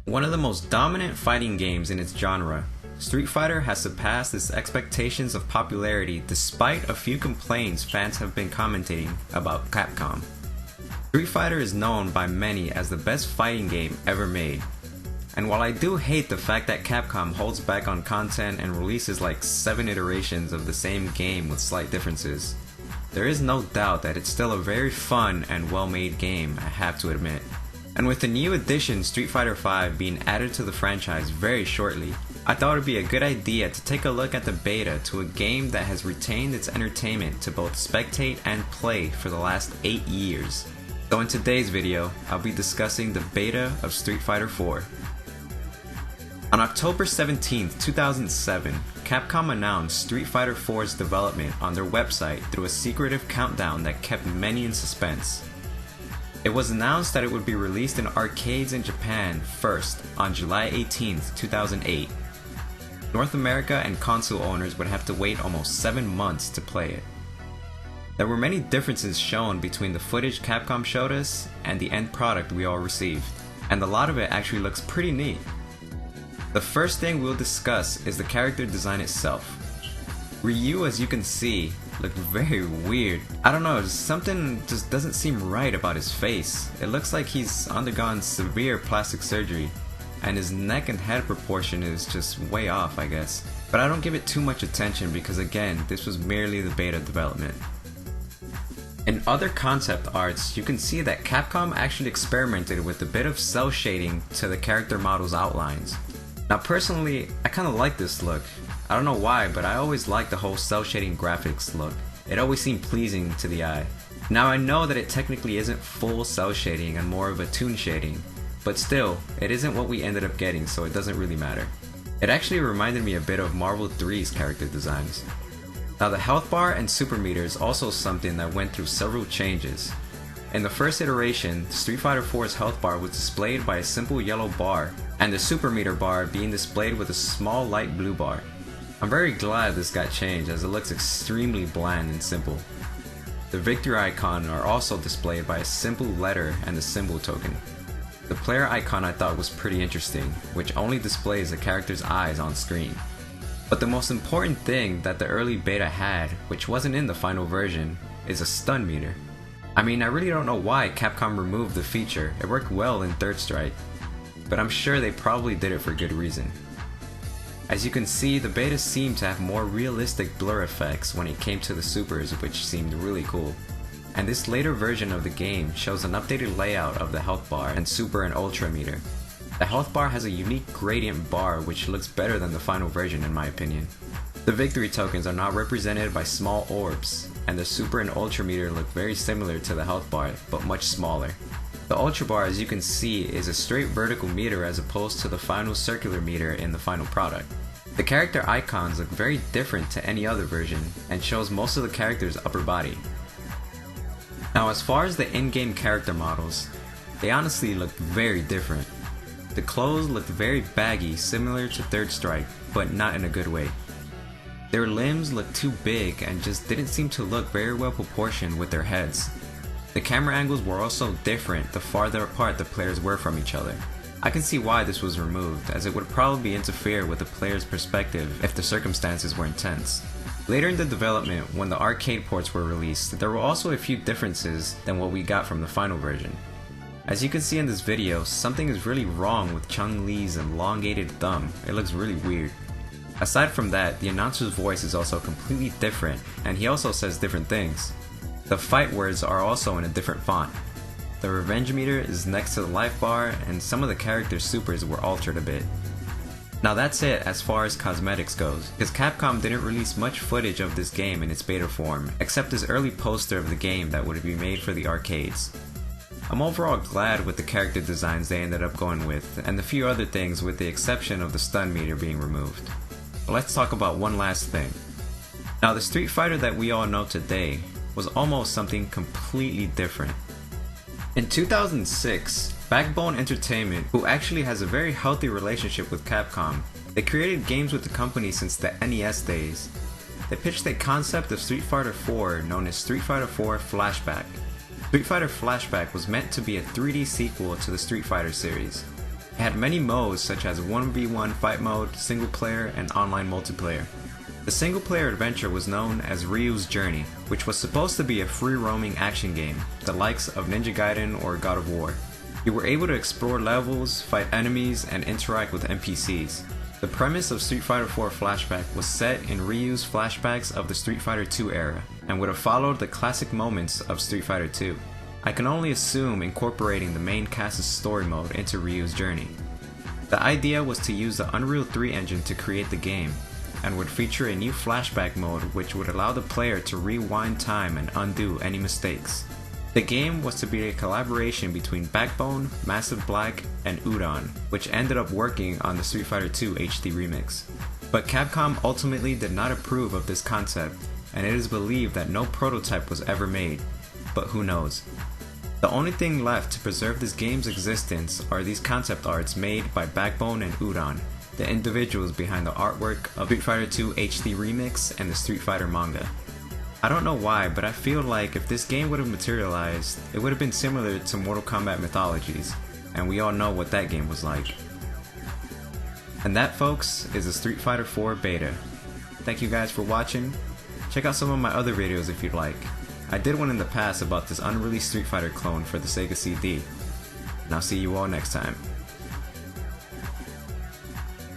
One of the most dominant fighting games in its genre, Street Fighter has surpassed its expectations of popularity despite a few complaints fans have been commenting about Capcom. Street Fighter is known by many as the best fighting game ever made. And while I do hate the fact that Capcom holds back on content and releases like 7 iterations of the same game with slight differences, there is no doubt that it's still a very fun and well-made game, I have to admit. And with the new edition Street Fighter V being added to the franchise very shortly, I thought it would be a good idea to take a look at the beta to a game that has retained its entertainment to both spectate and play for the last 8 years. So in today's video, I'll be discussing the beta of Street Fighter IV. On October 17, 2007, Capcom announced Street Fighter IV's development on their website through a secretive countdown that kept many in suspense. It was announced that it would be released in arcades in Japan first on July 18, 2008. North America and console owners would have to wait almost 7 months to play it. There were many differences shown between the footage Capcom showed us and the end product we all received, and a lot of it actually looks pretty neat. The first thing we'll discuss is the character design itself. Ryu, as you can see, looked very weird. I don't know, something just doesn't seem right about his face. It looks like he's undergone severe plastic surgery, and his neck and head proportion is just way off, I guess. But I don't give it too much attention because again, this was merely the beta development. In other concept arts, you can see that Capcom actually experimented with a bit of cel shading to the character model's outlines. Now personally, I kinda like this look. I don't know why, but I always liked the whole cel shading graphics look. It always seemed pleasing to the eye. Now I know that it technically isn't full cel shading and more of a toon shading, but still, it isn't what we ended up getting, so it doesn't really matter. It actually reminded me a bit of Marvel 3's character designs. Now the health bar and super meter is also something that went through several changes. In the first iteration, Street Fighter IV's health bar was displayed by a simple yellow bar, and the super meter bar being displayed with a small light blue bar. I'm very glad this got changed as it looks extremely bland and simple. The victory icon are also displayed by a simple letter and a symbol token. The player icon I thought was pretty interesting, which only displays the character's eyes on screen. But the most important thing that the early beta had, which wasn't in the final version, is a stun meter. I mean, I really don't know why Capcom removed the feature. It worked well in Third Strike, but I'm sure they probably did it for good reason. As you can see, the beta seemed to have more realistic blur effects when it came to the supers, which seemed really cool. And this later version of the game shows an updated layout of the health bar and super and ultra meter. The health bar has a unique gradient bar which looks better than the final version in my opinion. The victory tokens are now represented by small orbs, and the super and ultra meter look very similar to the health bar, but much smaller. The ultra bar, as you can see, is a straight vertical meter as opposed to the final circular meter in the final product. The character icons look very different to any other version, and shows most of the character's upper body. Now as far as the in-game character models, they honestly look very different. The clothes looked very baggy, similar to Third Strike, but not in a good way. Their limbs looked too big and just didn't seem to look very well proportioned with their heads. The camera angles were also different the farther apart the players were from each other. I can see why this was removed, as it would probably interfere with the player's perspective if the circumstances were intense. Later in the development, when the arcade ports were released, there were also a few differences than what we got from the final version. As you can see in this video, something is really wrong with Chun-Li's elongated thumb. It looks really weird. Aside from that, the announcer's voice is also completely different, and he also says different things. The fight words are also in a different font. The revenge meter is next to the life bar, and some of the character's supers were altered a bit. Now that's it as far as cosmetics goes, because Capcom didn't release much footage of this game in its beta form, except this early poster of the game that would be made for the arcades. I'm overall glad with the character designs they ended up going with, and the few other things with the exception of the stun meter being removed. But let's talk about one last thing. Now the Street Fighter that we all know today was almost something completely different. In 2006, Backbone Entertainment, who actually has a very healthy relationship with Capcom, they created games with the company since the NES days. They pitched a concept of Street Fighter IV known as Street Fighter IV Flashback. Street Fighter Flashback was meant to be a 3D sequel to the Street Fighter series. It had many modes such as 1v1 fight mode, single player, and online multiplayer. The single player adventure was known as Ryu's Journey, which was supposed to be a free roaming action game, the likes of Ninja Gaiden or God of War. You were able to explore levels, fight enemies, and interact with NPCs. The premise of Street Fighter IV Flashback was set in Ryu's flashbacks of the Street Fighter II era, and would have followed the classic moments of Street Fighter II. I can only assume incorporating the main cast's story mode into Ryu's Journey. The idea was to use the Unreal 3 engine to create the game, and would feature a new flashback mode which would allow the player to rewind time and undo any mistakes. The game was to be a collaboration between Backbone, Massive Black, and Udon, which ended up working on the Street Fighter II HD remix. But Capcom ultimately did not approve of this concept, and it is believed that no prototype was ever made, but who knows. The only thing left to preserve this game's existence are these concept arts made by Backbone and Udon, the individuals behind the artwork of Street Fighter II HD remix and the Street Fighter manga. I don't know why, but I feel like if this game would have materialized, it would have been similar to Mortal Kombat Mythologies, and we all know what that game was like. And that, folks, is the Street Fighter IV beta. Thank you guys for watching. Check out some of my other videos if you'd like. I did one in the past about this unreleased Street Fighter clone for the Sega CD. And I'll see you all next time.